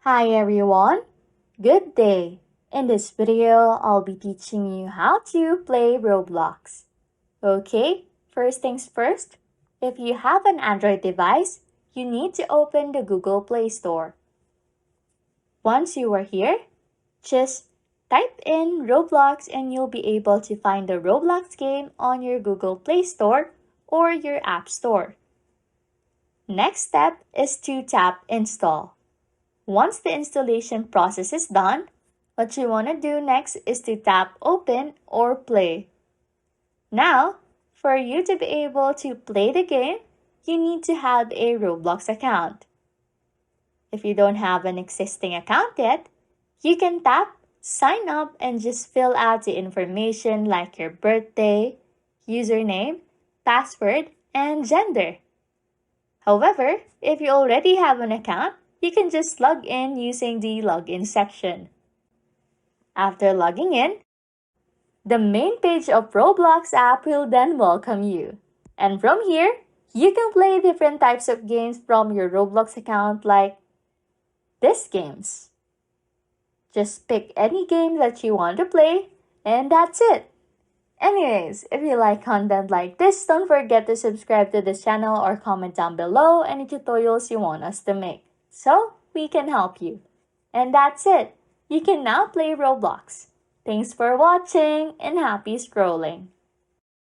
Hi everyone, good day. In this video, I'll be teaching you how to play Roblox. Okay, first things first, if you have an Android device, you need to open the Google Play Store. Once you are here, just type in Roblox and you'll be able to find the Roblox game on your Google Play Store or your App Store. Next step is to tap Install. Once the installation process is done, what you want to do next is to tap Open or Play. Now, for you to be able to play the game, you need to have a Roblox account. If you don't have an existing account yet, you can tap Sign Up and just fill out the information like your birthday, username, password, and gender. However, if you already have an account, you can just log in using the login section. After logging in, the main page of Roblox app will then welcome you. And from here, you can play different types of games from your Roblox account like these games. Just pick any game that you want to play, and that's it. Anyways, if you like content like this, don't forget to subscribe to this channel or comment down below any tutorials you want us to make, so we can help you. And that's it. You can now play Roblox. Thanks for watching and happy scrolling.